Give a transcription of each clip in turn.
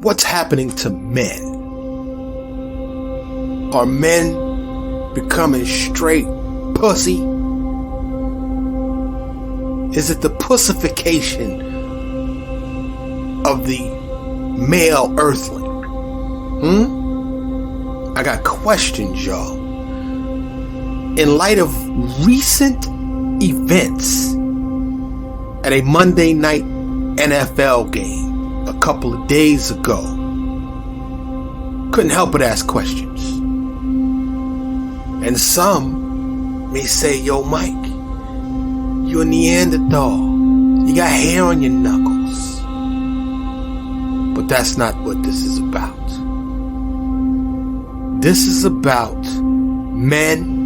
what's happening to men? Are men becoming straight pussy? Is it the pussification of the male earthling? I got questions, y'all. In light of recent events at a Monday night NFL game a couple of days ago, couldn't help but ask questions. And some may say, yo, Mike, you're a Neanderthal. You got hair on your knuckles. But that's not what this is about. This is about men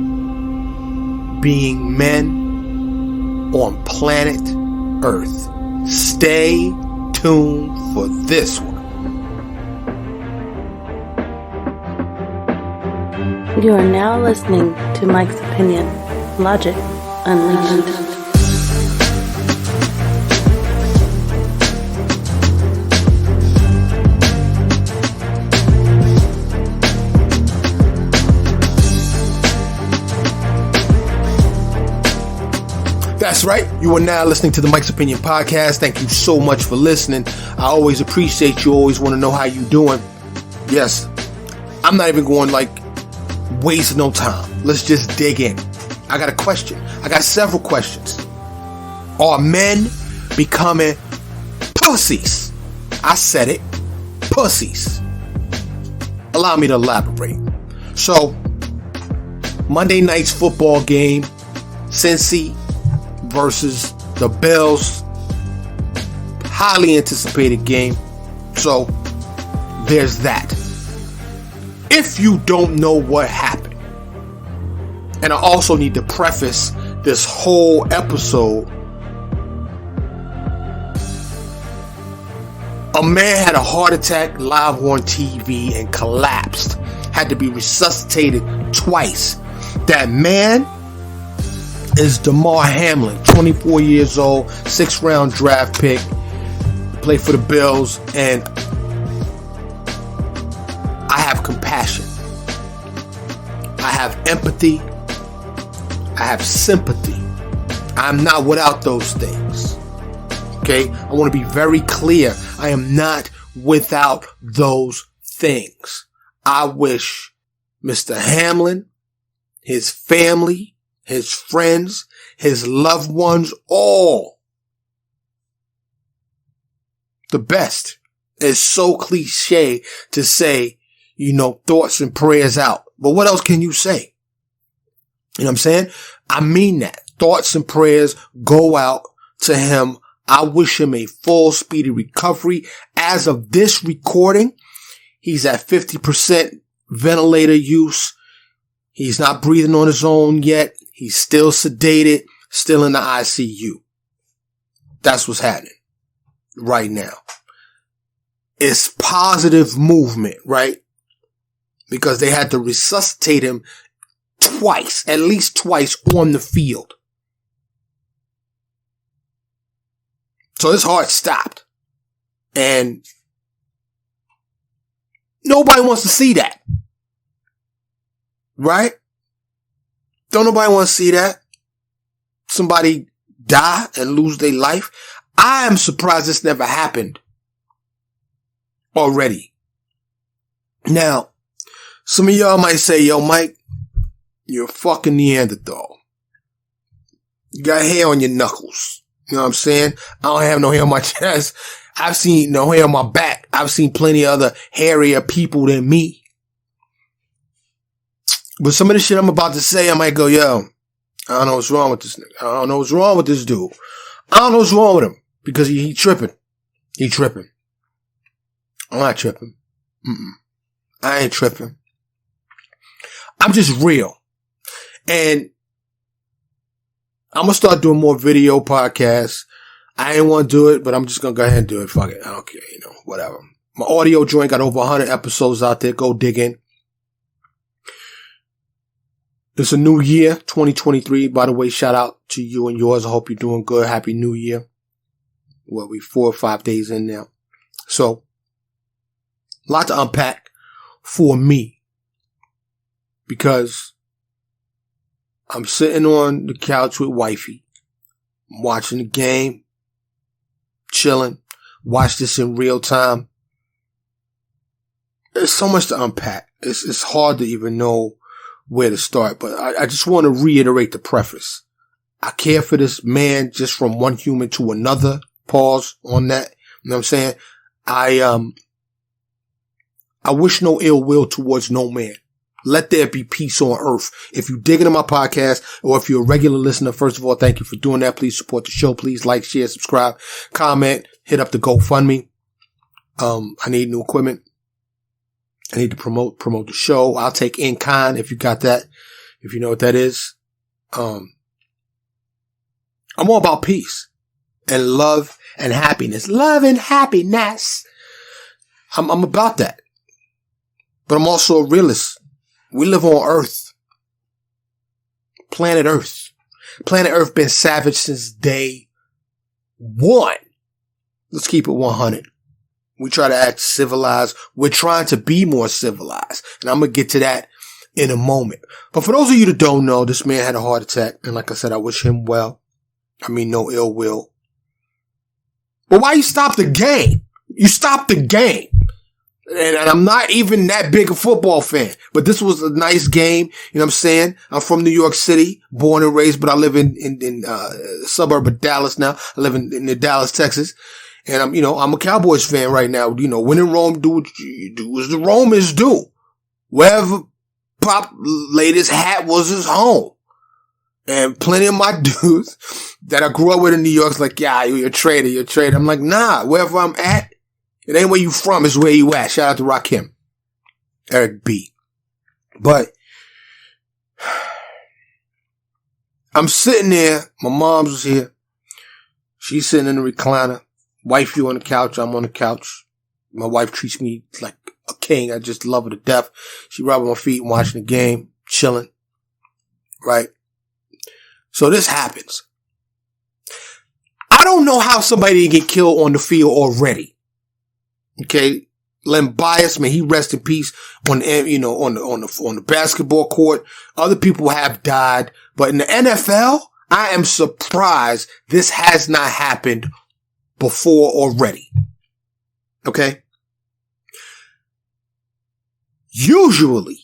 being men on planet Earth. Stay tuned for this one. You are now listening to Mike's Opinion, Logic Unleashed. That's right. You are now listening to the Mike's Opinion podcast. Thank you so much for listening. I always appreciate you. Always want to know how you doing. Yes, I'm not even going waste no time. Let's just dig in. I got a question. I got several questions. Are men becoming pussies? I said it. Pussies. Allow me to elaborate. So, Monday night's football game, Cincy versus the Bills. Highly anticipated game. So, there's that. If you don't know what happened, and I also need to preface this whole episode, a man had a heart attack live on TV and collapsed. Had to be resuscitated twice. That man is Damar Hamlin, 24 years old, 6th round draft pick, played for the Bills, and I have compassion. I have empathy. I have sympathy. I'm not without those things. Okay? I want to be very clear. I am not without those things. I wish Mr. Hamlin, his family, his friends, his loved ones, all the best. It's so cliche to say, thoughts and prayers out. But what else can you say? You know what I'm saying? I mean that. Thoughts and prayers go out to him. I wish him a full, speedy recovery. As of this recording, he's at 50% ventilator use. He's not breathing on his own yet. He's still sedated, still in the ICU. That's what's happening right now. It's positive movement, right? Because they had to resuscitate him twice, at least twice on the field. So his heart stopped. And nobody wants to see that. Right? Don't nobody want to see that. Somebody die and lose their life. I am surprised this never happened already. Now, some of y'all might say, yo, Mike, you're a fucking Neanderthal. You got hair on your knuckles. You know what I'm saying? I don't have no hair on my chest. I've seen no hair on my back. I've seen plenty of other hairier people than me. But some of the shit I'm about to say, I might go, yo, I don't know what's wrong with this nigga. I don't know what's wrong with this dude. I don't know what's wrong with him. Because he tripping. He tripping. I'm not tripping. I ain't tripping. I'm just real. And I'm going to start doing more video podcasts. I ain't want to do it, but I'm just going to go ahead and do it. Fuck it. I don't care. Whatever. My audio joint got over 100 episodes out there. Go dig in. It's a new year, 2023. By the way, shout out to you and yours. I hope you're doing good. Happy New Year. We 4 or 5 days in now. So, A lot to unpack for me. Because I'm sitting on the couch with wifey. I'm watching the game. Chilling. Watch this in real time. There's so much to unpack. It's hard to even know where to start. But I just want to reiterate the preface. I care for this man just from one human to another. Pause on that. You know what I'm saying? I wish no ill will towards no man. Let there be peace on earth. If you dig into my podcast or if you're a regular listener, first of all, thank you for doing that. Please support the show. Please like, share, subscribe, comment, hit up the GoFundMe. I need new equipment. I need to promote the show. I'll take in kind if you got that. If you know what that is. I'm all about peace and love and happiness. Love and happiness. I'm about that. But I'm also a realist. We live on Earth. Planet Earth. Planet Earth been savage since day one. Let's keep it 100. We try to act civilized. We're trying to be more civilized. And I'm going to get to that in a moment. But for those of you that don't know, this man had a heart attack. And like I said, I wish him well. I mean, no ill will. But why you stop the game? You stopped the game. And I'm not even that big a football fan, but this was a nice game. You know what I'm saying? I'm from New York City, born and raised, but I live in the suburb of Dallas now. I live in Dallas, Texas. And I'm a Cowboys fan right now. You know, when in Rome, do what you do as the Romans do. Wherever Pop laid his hat was his home. And plenty of my dudes that I grew up with in New York's like, yeah, you're a traitor. I'm like, nah, wherever I'm at, it ain't where you from, it's where you at. Shout out to Rakim. Eric B. But I'm sitting there. My mom's was here. She's sitting in the recliner. Wifey on the couch. I'm on the couch. My wife treats me like a king. I just love her to death. She rubbing my feet and watching the game. Chilling. Right? So this happens. I don't know how somebody can get killed on the field already. Okay, Len Bias, man, he rest in peace on the basketball court. Other people have died, but in the NFL, I am surprised this has not happened before already. Okay, usually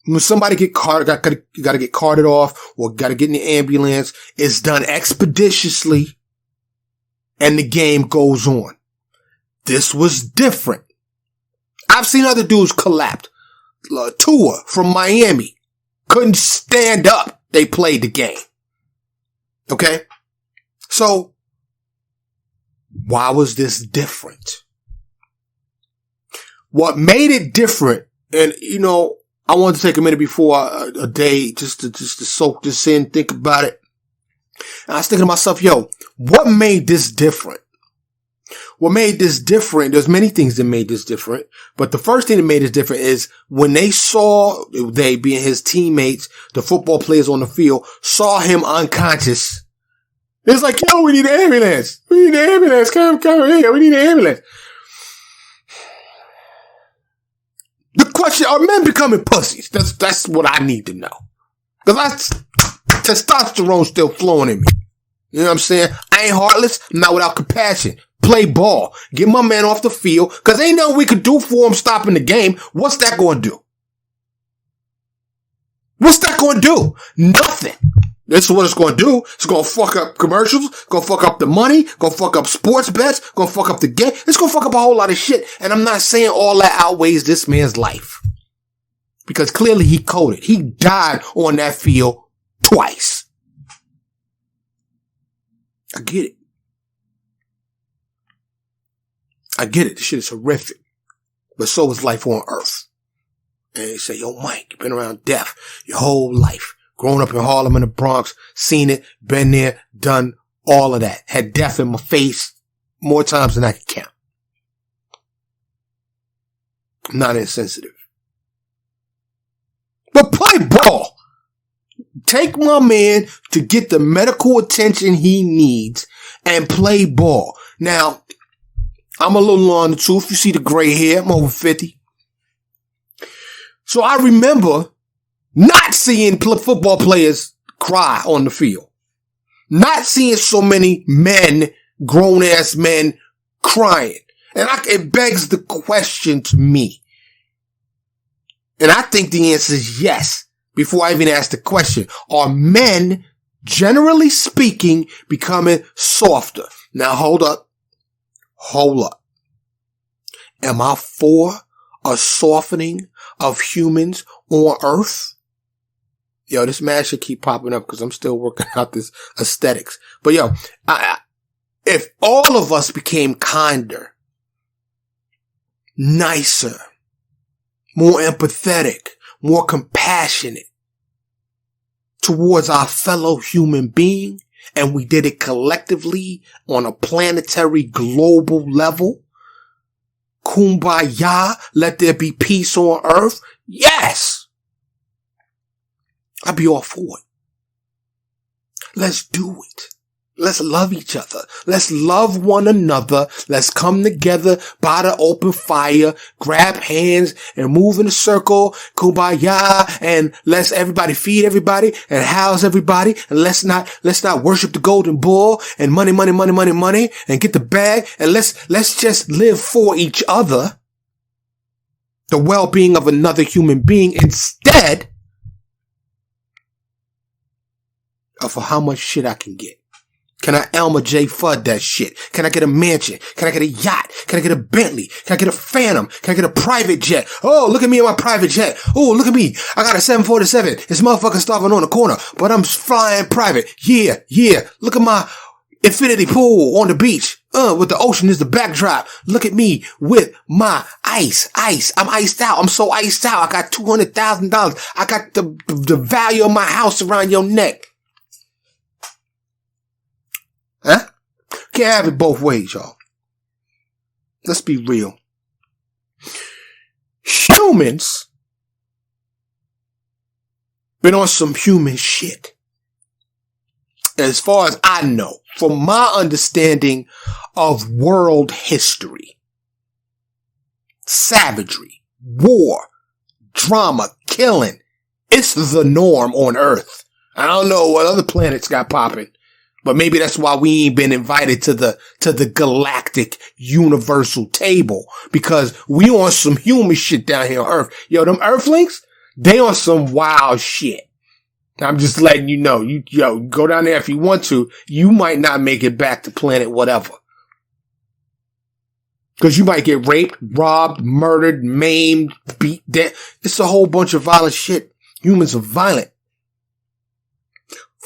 when somebody got to get carted off or got to get in the ambulance, it's done expeditiously, and the game goes on. This was different. I've seen other dudes collapse. Tua from Miami couldn't stand up. They played the game. Okay? So, why was this different? What made it different, and I wanted to take a minute before a day just to soak this in, think about it. And I was thinking to myself, what made this different? What made this different, there's many things that made this different, but the first thing that made this different is when they saw, they being his teammates, the football players on the field, saw him unconscious. It's like, we need an ambulance. We need an ambulance. Come here. We need an ambulance. The question, are men becoming pussies? That's what I need to know. Because testosterone still flowing in me. You know what I'm saying? I ain't heartless. I'm not without compassion. Play ball. Get my man off the field. Because ain't nothing we could do for him stopping the game. What's that going to do? What's that going to do? Nothing. This is what it's going to do. It's going to fuck up commercials. It's going to fuck up the money. Going to fuck up sports bets. Going to fuck up the game. It's going to fuck up a whole lot of shit. And I'm not saying all that outweighs this man's life. Because clearly he coded. He died on that field twice. I get it. This shit is horrific. But so is life on Earth. And they say, Mike, you've been around death your whole life. Grown up in Harlem and the Bronx. Seen it. Been there. Done all of that. Had death in my face more times than I can count. I'm not insensitive. But play ball. Take my man to get the medical attention he needs and play ball. Now, I'm a little on the tooth. You see the gray hair. I'm over 50. So I remember not seeing football players cry on the field. Not seeing so many men, grown-ass men, crying. And it begs the question to me. And I think the answer is yes. Before I even ask the question, are men, generally speaking, becoming softer? Now hold up. Am I for a softening of humans on Earth? Yo, this man should keep popping up because I'm still working out this aesthetics. But yo, if all of us became kinder, nicer, more empathetic, more compassionate towards our fellow human being, and we did it collectively on a planetary global level, kumbaya, let there be peace on Earth, yes, I'd be all for it. Let's do it. Let's love each other. Let's love one another. Let's come together by the open fire, grab hands and move in a circle, kumbaya, and let's everybody feed everybody and house everybody. And let's not worship the golden bull and money, and get the bag. And let's just live for each other, the well-being of another human being, instead of for how much shit I can get. Can I Elmer J. Fudd that shit? Can I get a mansion? Can I get a yacht? Can I get a Bentley? Can I get a Phantom? Can I get a private jet? Oh, look at me in my private jet. Oh, look at me. I got a 747. This motherfucker's starving on the corner, but I'm flying private. Yeah. Look at my infinity pool on the beach. With the ocean is the backdrop. Look at me with my ice. I'm iced out. I'm so iced out. I got $200,000. I got the value of my house around your neck. Huh? Can't have it both ways, y'all. Let's be real. Humans been on some human shit. As far as I know, from my understanding of world history, savagery, war, drama, killing, it's the norm on Earth. I don't know what other planets got popping. But maybe that's why we ain't been invited to the galactic universal table, because we on some human shit down here on Earth. Yo, them Earthlings, they on some wild shit. I'm just letting you know. Go down there if you want to. You might not make it back to planet whatever. Cause you might get raped, robbed, murdered, maimed, beat dead. It's a whole bunch of violent shit. Humans are violent.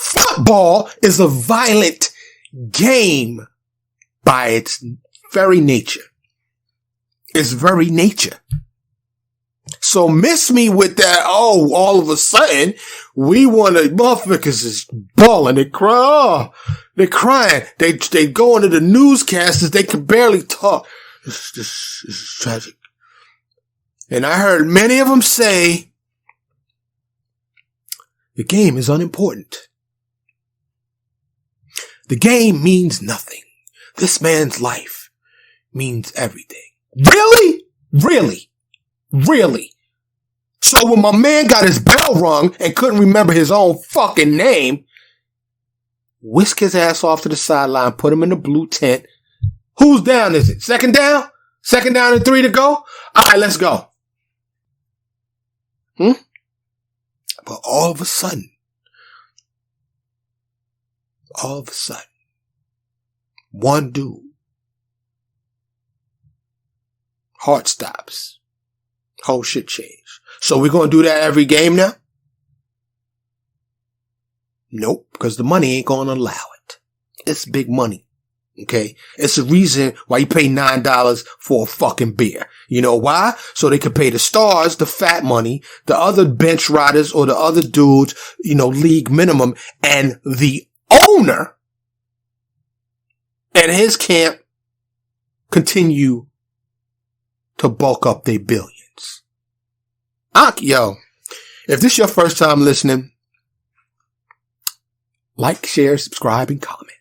Football is a violent game by its very nature. Its very nature. So miss me with that, oh, all of a sudden, we want to, motherfuckers is balling, they cry, they're crying, they go into the newscasters, they can barely talk. This is tragic. And I heard many of them say, the game is unimportant. The game means nothing. This man's life means everything. Really? So when my man got his bell rung and couldn't remember his own fucking name, whisk his ass off to the sideline, put him in the blue tent. Who's down is it? Second down? Second down and 3 to go? All right, let's go. But all of a sudden, one dude, heart stops. Whole shit changed. So we're going to do that every game now? Nope, because the money ain't going to allow it. It's big money. Okay? It's the reason why you pay $9 for a fucking beer. You know why? So they can pay the stars the fat money, the other bench riders or the other dudes, league minimum, and the owner and his camp continue to bulk up their billions. Yo, if this is your first time listening, like, share, subscribe, and comment.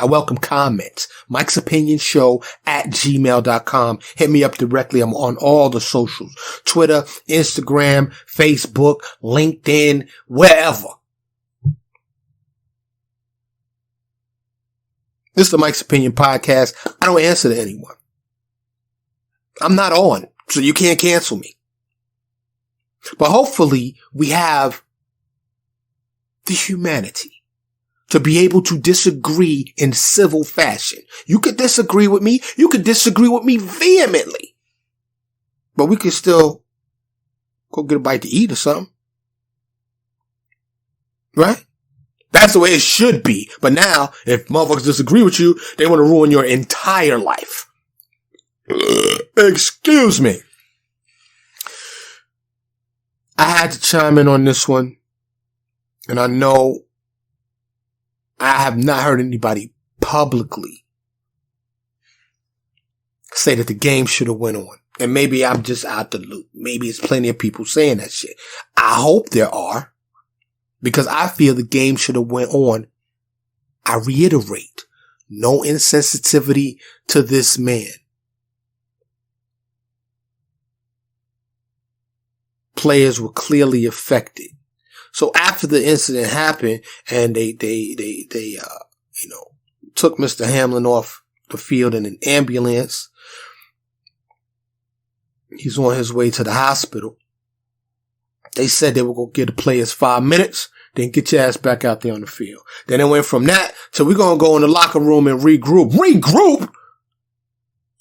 I welcome comments. Mike's Opinion Show at gmail.com. Hit me up directly. I'm on all the socials. Twitter, Instagram, Facebook, LinkedIn, wherever. This is the Mike's Opinion Podcast. I don't answer to anyone. I'm not on, so you can't cancel me. But hopefully we have the humanity to be able to disagree in civil fashion. You could disagree with me. You could disagree with me vehemently. But we could still go get a bite to eat or something. Right? That's the way it should be. But now, if motherfuckers disagree with you, they want to ruin your entire life. Excuse me. I had to chime in on this one. And I know I have not heard anybody publicly say that the game should have went on. And maybe I'm just out the loop. Maybe it's plenty of people saying that shit. I hope there are. Because I feel the game should have went on. I reiterate, no insensitivity to this man. Players were clearly affected. So after the incident happened and they took Mr. Hamlin off the field in an ambulance, he's on his way to the hospital. They said they were going to give the players 5 minutes, then get your ass back out there on the field. Then it went from that to we're going to go in the locker room and regroup. Regroup?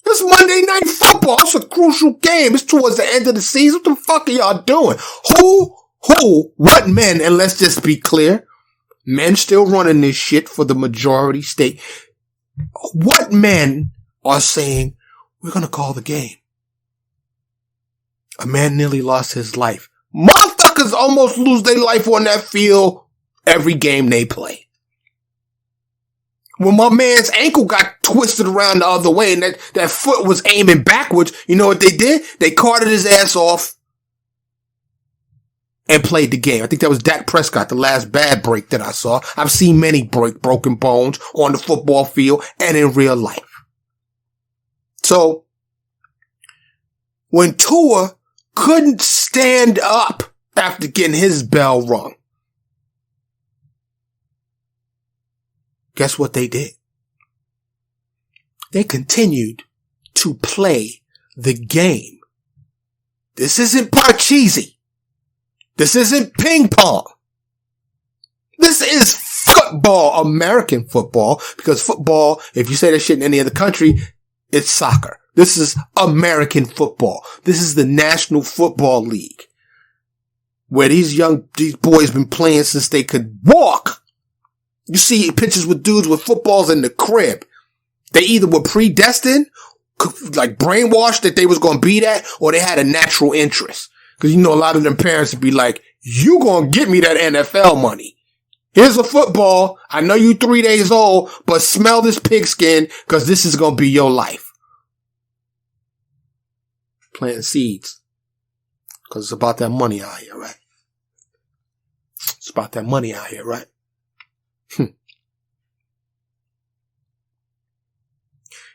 It's Monday Night Football. It's a crucial game. It's towards the end of the season. What the fuck are y'all doing? What men, and let's just be clear, men still running this shit for the majority state. What men are saying, we're going to call the game? A man nearly lost his life. Motherfuckers almost lose their life on that field every game they play. When my man's ankle got twisted around the other way and that foot was aiming backwards, you know what they did? They carted his ass off and played the game. I think that was Dak Prescott, the last bad break that I saw. I've seen many broken bones on the football field and in real life. So, when Tua couldn't stand up after getting his bell rung, guess what they did? They continued to play the game. This isn't Parcheesi. This isn't ping pong. This is football, American football, because football, if you say that shit in any other country, it's soccer. This is American football. This is the National Football League, where these boys been playing since they could walk. You see pictures with dudes with footballs in the crib. They either were predestined, like brainwashed that they was going to be that, or they had a natural interest. Because you know a lot of them parents would be like, you going to get me that NFL money. Here's a football. I know you 3 days old, but smell this pigskin because this is going to be your life. Planting seeds. Because it's about that money out here, right? It's about that money out here, right?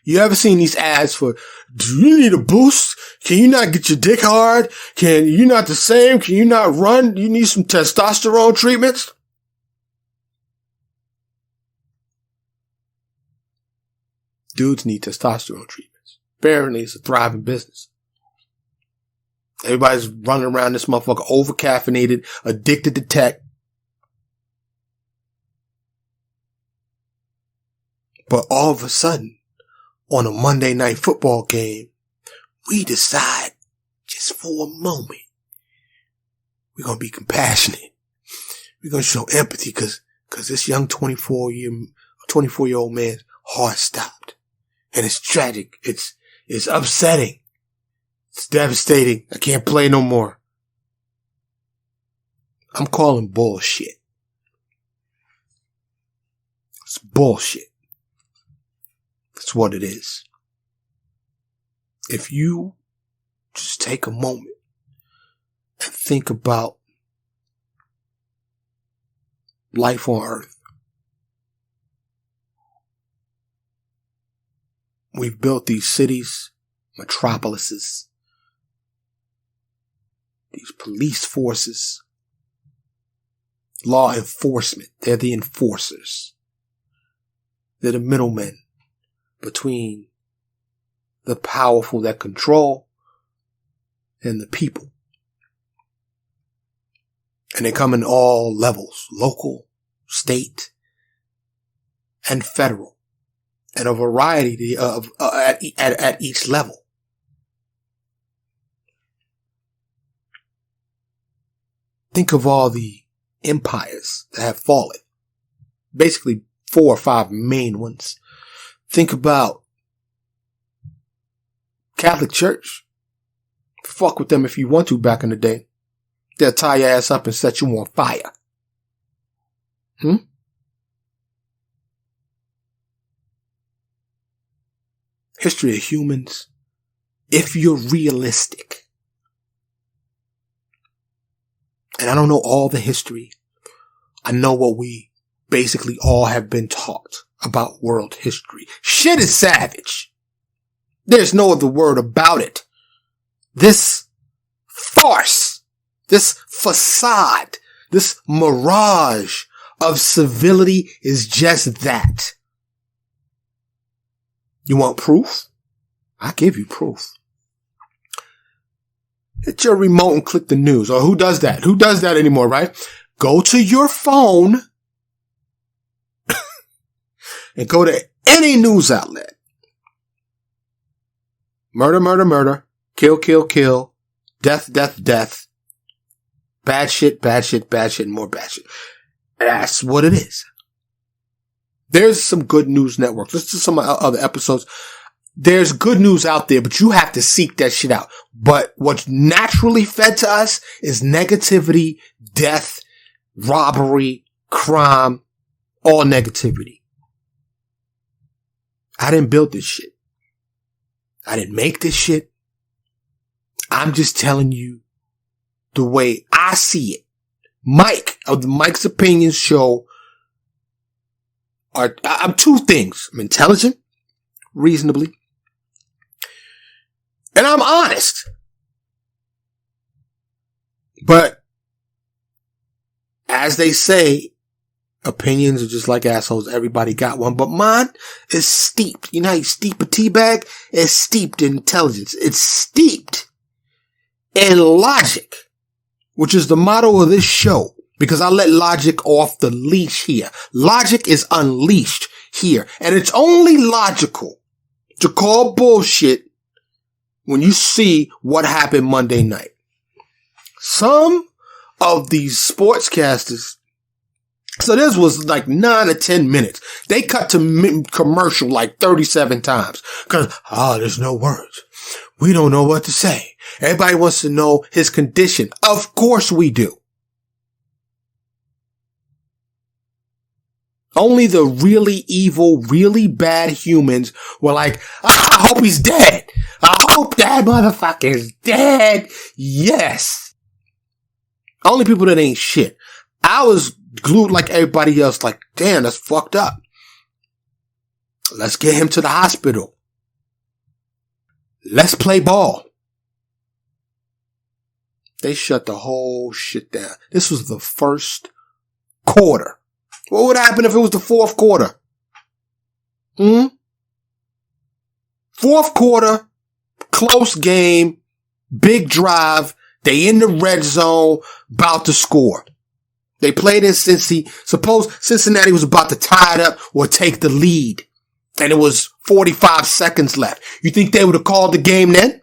You ever seen these ads for, do you need a boost? Can you not get your dick hard? Can you not the same? Can you not run? You need some testosterone treatments? Dudes need testosterone treatments. Apparently it's a thriving business. Everybody's running around this motherfucker over-caffeinated, addicted to tech. But all of a sudden, on a Monday Night Football game, we decide, just for a moment, we're going to be compassionate. We're going to show empathy because this young 24-year-old man's heart stopped. And it's tragic. It's upsetting. It's devastating. I can't play no more. I'm calling bullshit. It's bullshit. That's what it is. If you just take a moment and think about life on Earth, We've built these cities, metropolises, these police forces, law enforcement. They're the enforcers. They're the middlemen between the powerful that control and the people. And they come in all levels, local, state, and federal, and a variety of at each level. Think of all the empires that have fallen. Basically 4 or 5 main ones. Think about Catholic Church. Fuck with them if you want to back in the day. They'll tie your ass up and set you on fire. History of humans, if you're realistic. And I don't know all the history. I know what we basically all have been taught about world history. Shit is savage. There's no other word about it. This farce, this facade, this mirage of civility is just that. You want proof? I give you proof. Hit your remote and click the news. Or who does that? Who does that anymore, right? Go to your phone and go to any news outlet. Murder, murder, murder. Kill, kill, kill. Death, death, death. Bad shit, bad shit, bad shit, and more bad shit. That's what it is. There's some good news networks. Listen to some other episodes. There's good news out there, but you have to seek that shit out. But what's naturally fed to us is negativity, death, robbery, crime, all negativity. I didn't build this shit. I didn't make this shit. I'm just telling you the way I see it. Mike of the Mike's Opinions show I'm 2 things. I'm intelligent, reasonably, and I'm honest. But as they say, opinions are just like assholes. Everybody got one, but mine is steeped. You know how you steep a tea bag? It's steeped in intelligence. It's steeped in logic, which is the motto of this show. Because I let logic off the leash here. Logic is unleashed here. And it's only logical to call bullshit when you see what happened Monday night. Some of these sportscasters, so this was like 9 or 10 minutes. They cut to commercial like 37 times. Cause, there's no words. We don't know what to say. Everybody wants to know his condition. Of course we do. Only the really evil, really bad humans were like, I hope he's dead. I hope that motherfucker's dead. Yes. Only people that ain't shit. I was glued like everybody else, like, damn, that's fucked up. Let's get him to the hospital. Let's play ball. They shut the whole shit down. This was the first quarter. What would happen if it was the 4th quarter? 4th quarter, close game, big drive. They in the red zone, about to score. They played in Cincy. Suppose Cincinnati was about to tie it up or take the lead. And it was 45 seconds left. You think they would have called the game then?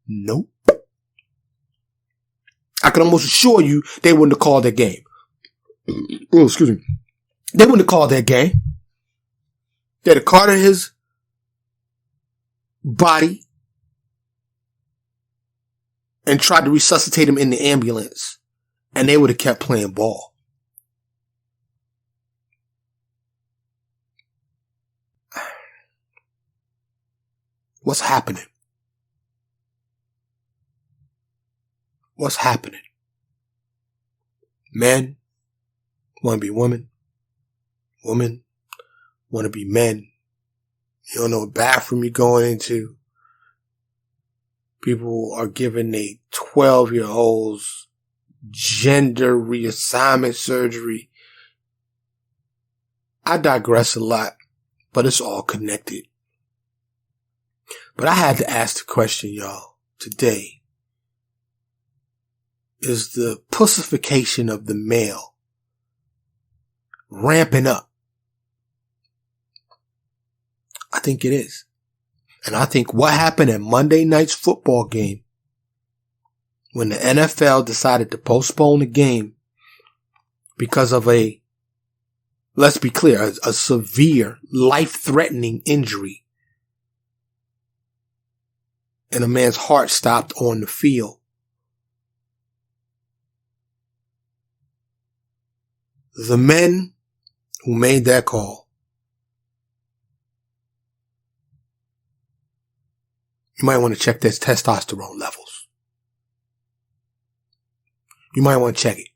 Nope. I can almost assure you they wouldn't have called that game. Oh, excuse me. They wouldn't have called that game. They'd have carted his body and tried to resuscitate him in the ambulance. And they would have kept playing ball. What's happening? What's happening? Men want to be women. Women want to be men. You don't know what bathroom you're going into. People are giving their 12-year-olds gender reassignment surgery. I digress a lot, but it's all connected. But I had to ask the question, y'all, today. Is the pussification of the male ramping up? I think it is. And I think what happened at Monday night's football game, when the NFL decided to postpone the game because of let's be clear, a severe, life-threatening injury, and a man's heart stopped on the field. The men who made that call, you might want to check their testosterone levels. You might want to check it.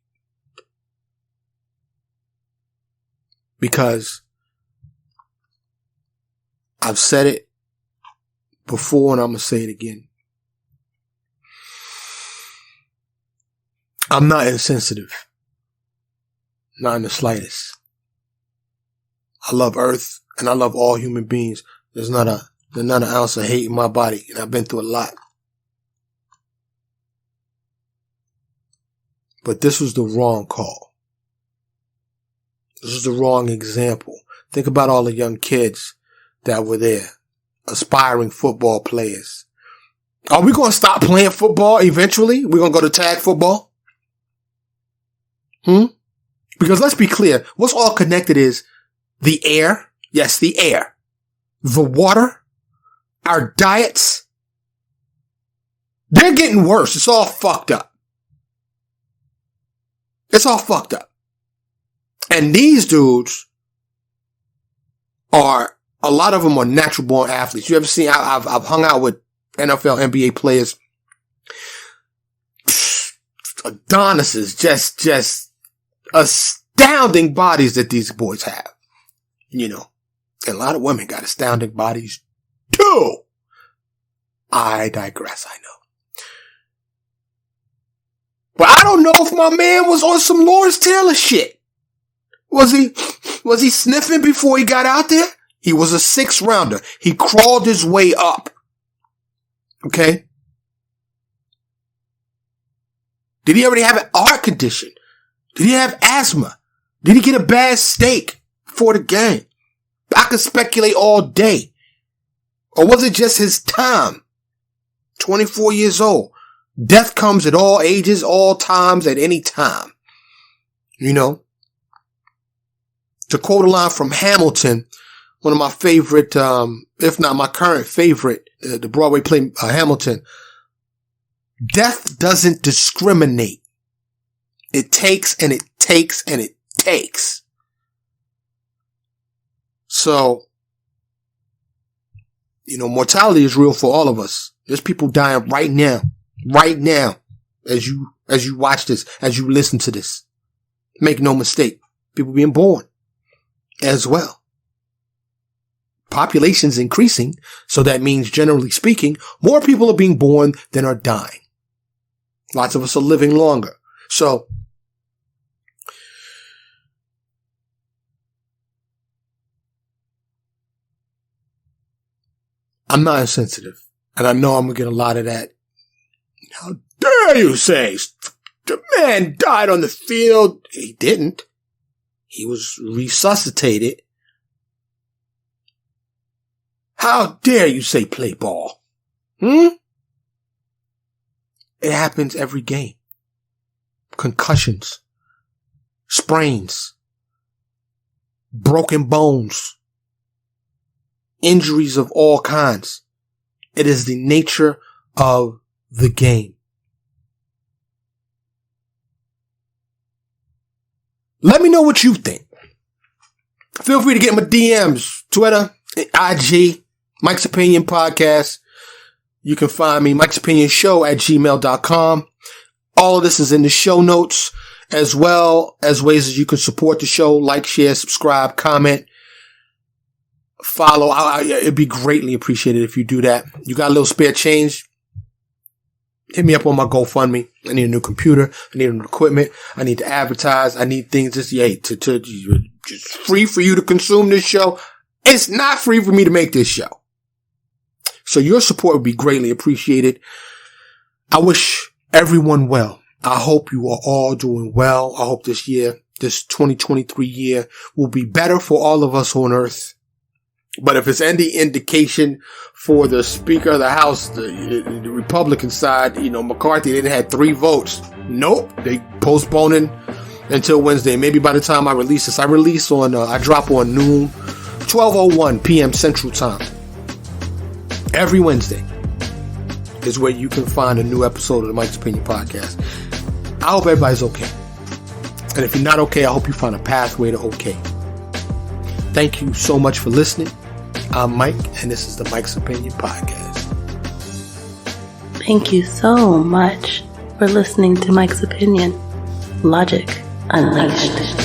Because I've said it before and I'm going to say it again. I'm not insensitive. Not in the slightest. I love Earth and I love all human beings. There's not an ounce of hate in my body, and I've been through a lot. But this was the wrong call. This is the wrong example. Think about all the young kids that were there, aspiring football players. Are we going to stop playing football eventually? We're going to go to tag football? Because let's be clear, what's all connected is the air. Yes, the air. The water. Our diets. They're getting worse. It's all fucked up. It's all fucked up. And these dudes a lot of them are natural born athletes. You ever seen, I've hung out with NFL, NBA players. Adonises, just astounding bodies that these boys have. You know, and a lot of women got astounding bodies too. I digress, I know. But I don't know if my man was on some Lawrence Taylor shit. Was he sniffing before he got out there? He was a 6th rounder. He crawled his way up. Okay? Did he already have an heart condition? Did he have asthma? Did he get a bad steak before the game? I could speculate all day. Or was it just his time? 24 years old. Death comes at all ages, all times, at any time. You know? To quote a line from Hamilton, one of my favorite, if not my current favorite, the Broadway play Hamilton, death doesn't discriminate. It takes and it takes and it takes. So, you know, mortality is real for all of us. There's people dying right now, as you watch this, as you listen to this. Make no mistake, people being born as well. Population's increasing, so that means, generally speaking, more people are being born than are dying. Lots of us are living longer. So, I'm not insensitive, and I know I'm going to get a lot of that. How dare you say the man died on the field? He didn't. He was resuscitated. How dare you say play ball? It happens every game. Concussions, sprains, broken bones, injuries of all kinds. It is the nature of the game. Let me know what you think. Feel free to get my DMs, Twitter, IG, Mike's Opinion Podcast. You can find me, Mike's Opinion Show at gmail.com. All of this is in the show notes, as well as ways that you can support the show, like, share, subscribe, comment. follow. It'd be greatly appreciated if you do that. You got a little spare change? Hit me up on my GoFundMe. I need a new computer. I need new equipment. I need to advertise. I need things just free for you to consume this show. It's not free for me to make this show. So your support would be greatly appreciated. I wish everyone well. I hope you are all doing well. I hope this 2023 year will be better for all of us on earth. But if it's any indication for the Speaker of the House, the Republican side, McCarthy didn't have 3 votes. Nope. They postponing until Wednesday. Maybe by the time I release this, I drop on noon, 12:01 p.m. Central Time. Every Wednesday is where you can find a new episode of the Mike's Opinion Podcast. I hope everybody's okay. And if you're not okay, I hope you find a pathway to okay. Thank you so much for listening. I'm Mike, and this is the Mike's Opinion Podcast. Thank you so much for listening to Mike's Opinion. Logic Unleashed.